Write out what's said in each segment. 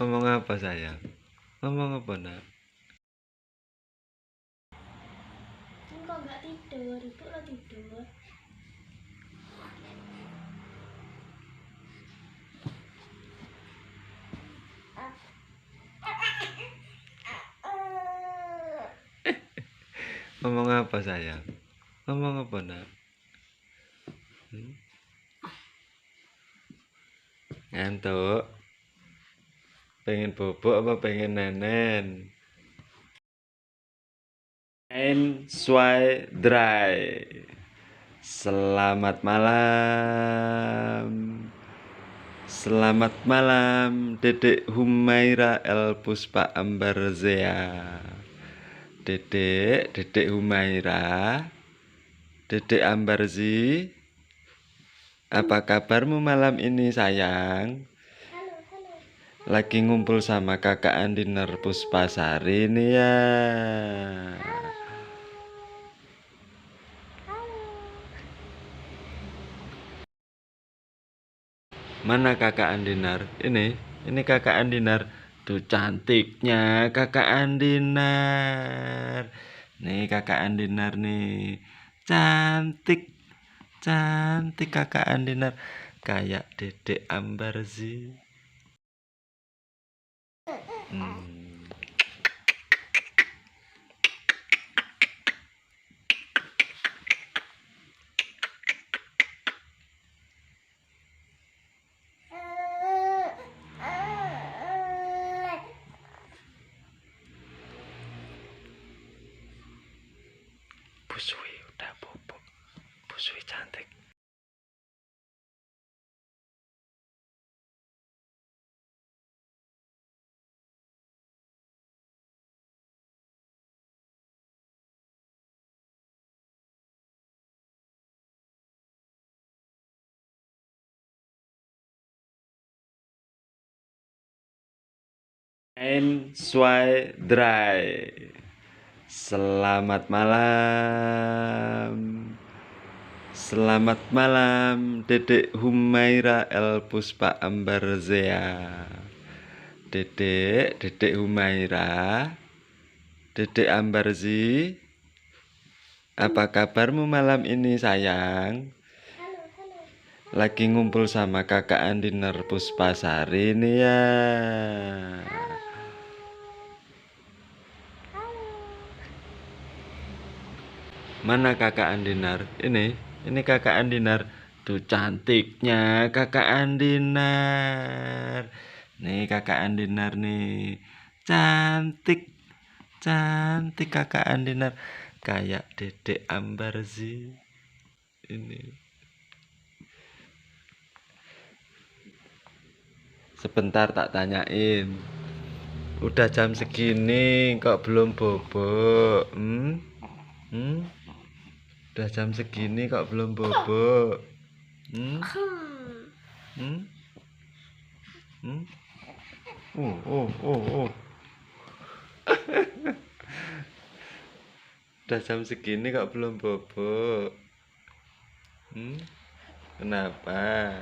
Ngomong apa sayang? Ngomong apa nak? Kok nggak tidur? Ibu lo tidur. Ngomong apa sayang? Ngomong apa nak? Ngantuk? Pengen bobok apa pengen nenen? Swai dry. Selamat malam. Selamat malam, Dedek Humaira El Puspa Ambarzea. Dedek Humaira, Dedek Ambarzi. Apa kabarmu malam ini sayang? Lagi ngumpul sama kakak Andiner Puspasari nih ya. Mana kakak Andinar? Ini kakak Andinar. Tuh cantiknya kakak Andinar. Nih kakak Andinar nih. Cantik. Cantik kakak Andinar. Kayak Dedek Ambarzi. Busui udah bobo. Busui cantik. Swai dry. Selamat malam. Selamat malam, Dedek Humaira El Puspa Ambarzea. Dedek Humaira, Dedek Ambarzi. Apa kabarmu malam ini sayang? Lagi ngumpul sama kakak Andiner Puspasari nih ya. Mana kakak Andinar? Ini kakak Andinar. Tuh cantiknya kakak Andinar. Nih kakak Andinar nih. Cantik. Cantik kakak Andinar. Kayak Dedek Ambarzi. Ini. Sebentar tak tanyain. Udah jam segini kok belum bobok? Udah jam segini kok belum bobok? Oh. Udah jam segini kok belum bobok? Kenapa?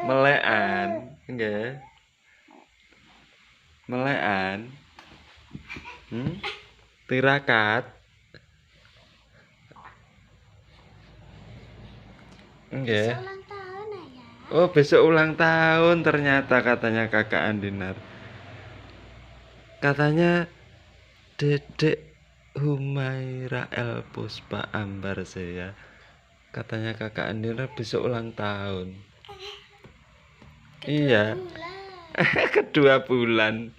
Melekan? Enggak? Melekan? Tirakat? Enggak? Besok ulang tahun ayah. Oh, besok ulang tahun ternyata katanya kakak Andinar. Katanya Dedek Humaira El Puspa Ambarzea. Katanya kakak Andinar besok ulang tahun. Iya. Kedua bulan.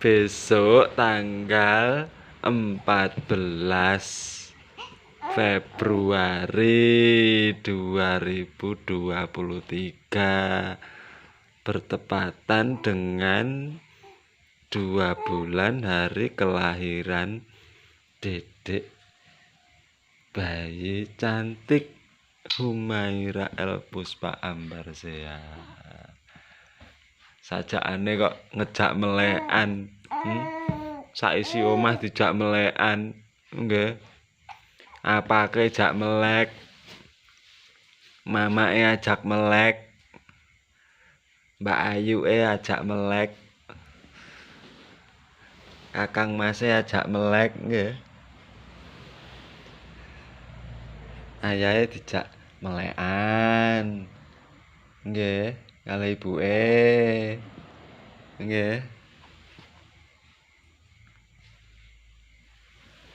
Besok tanggal 14 Februari 2023 bertepatan dengan 2 bulan hari kelahiran Dedek bayi cantik Humaira El Puspa Ambarzea. Sajakane kok ngejak melekan. Saisi omah dijak melekan. Nggih. Apake jak melek. Mamake ajak melek. Mbak Ayu ajak melek. Kakang Mas ajak melek nggih. Ayahe dijak melekan. Nggih, kali ibuke. Nggih.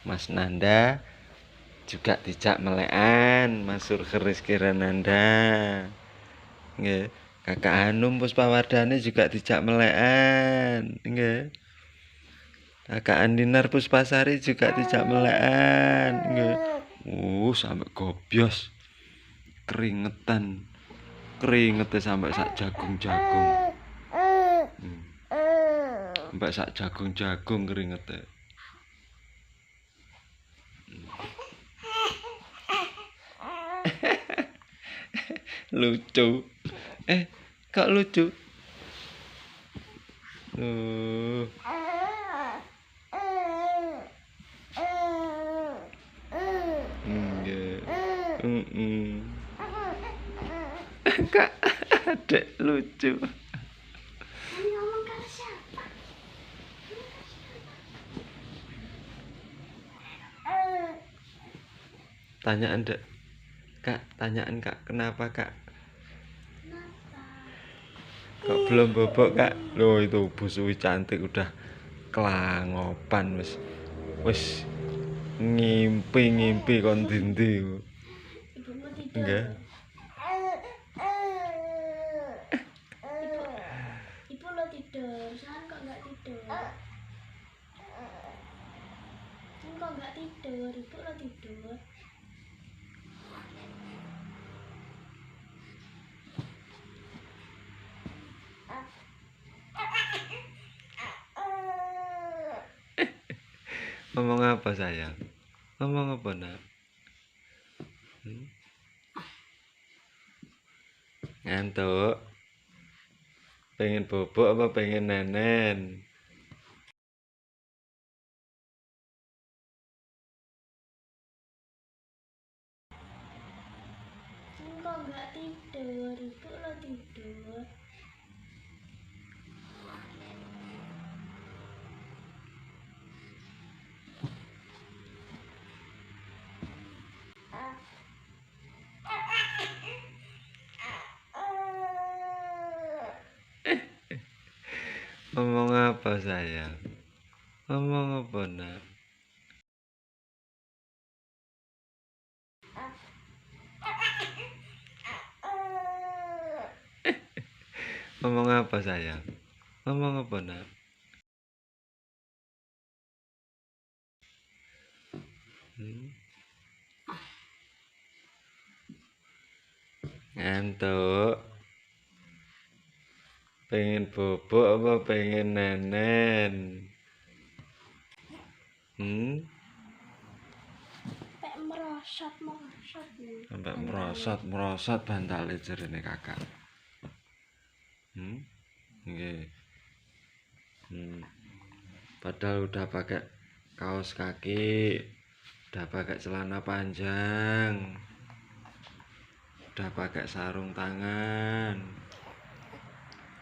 Mas Nanda juga dijak melekan, Mas Surger Rizky Renanda. Nggih. Kakak Hanum Puspawardhani juga dijak melekan, nggih. Kakak Andinar Puspasari juga dijak melekan, nggih. Sampai gobyos. Keringetan. Keringetnya sampai sak jagung-jagung. Sampai sak jagung-jagung keringetnya. Lucu. Kok lucu? Kak, adek lucu. Ini ngomong ke siapa? Tanyaan dek. Kak, tanyaan kak, kenapa kak? Kenapa? Kok belum bobok kak? Loh itu Bu Suwi cantik udah kelangopan wis ngimpi kon dindi. Ibumu tidur. Enggak. Ibu lo tidur, San kok nggak tidur? San kok nggak tidur? Ibu lo tidur. Ngomong apa sayang? Ngomong apa nak? Ngantuk? Pengen bobok apa pengen nenen? San kok nggak tidur? Ibu lo tidur. Ngomong apa sayang? Ngomong apa nak? Ngomong apa sayang? Ngomong apa nak? Ngantuk? Pengen bobok apa pengen nenen? Sampai merosot nih. Sampai merosot bantale jarene kakak. Nggih. Padahal udah pakai kaos kaki, udah pakai celana panjang, udah pakai sarung tangan,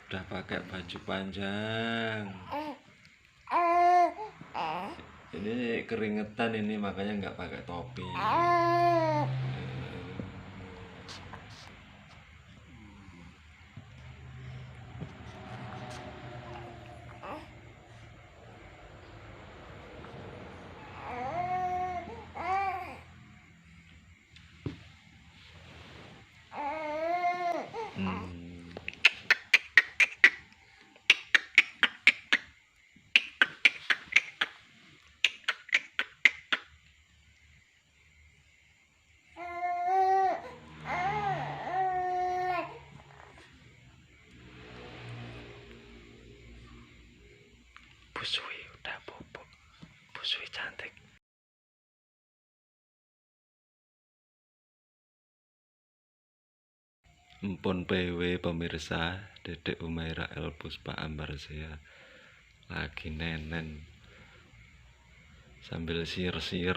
udah pakai baju panjang. Ini keringetan ini makanya nggak pakai topi. Bu Suwi udah bobok. Bu Suwi cantik. Empun PW pemirsa, Dedek Umaira El Puspa Ambarzia lagi nenen sambil sir-sir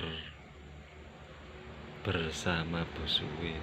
bersama Bu Suwi.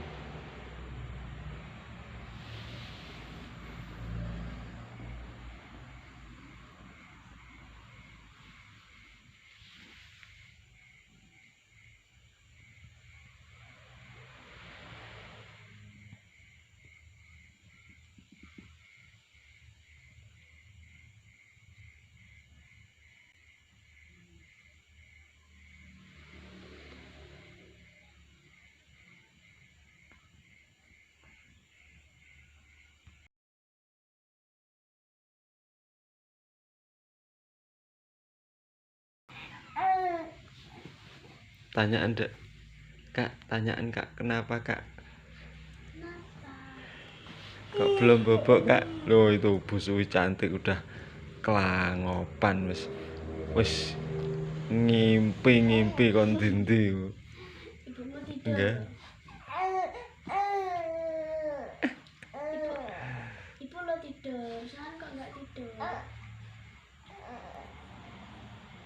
Tanyaan dek. Kak, tanyaan kak, kenapa kak? Kenapa? Kok belum bobok kak? Loh itu Bu Suwi cantik udah kelangopan wis ngimpi kon dindi. Ibumu tidur. Enggak. Ibu lo tidur, San kok nggak tidur?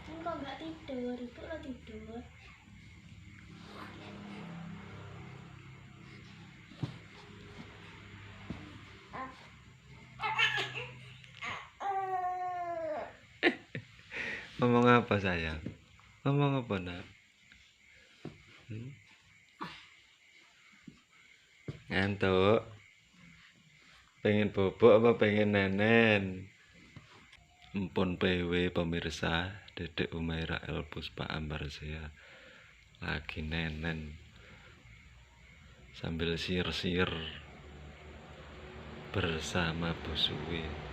San kok nggak tidur? Ibu lo tidur. Ngomong apa sayang? Ngomong apa nak? Ngantuk? Pengen bobok apa pengen nenen? Empun PW pemirsa, Dedek Umaira El Puspa Ambarzia lagi nenen sambil sir-sir bersama Bu Suwi.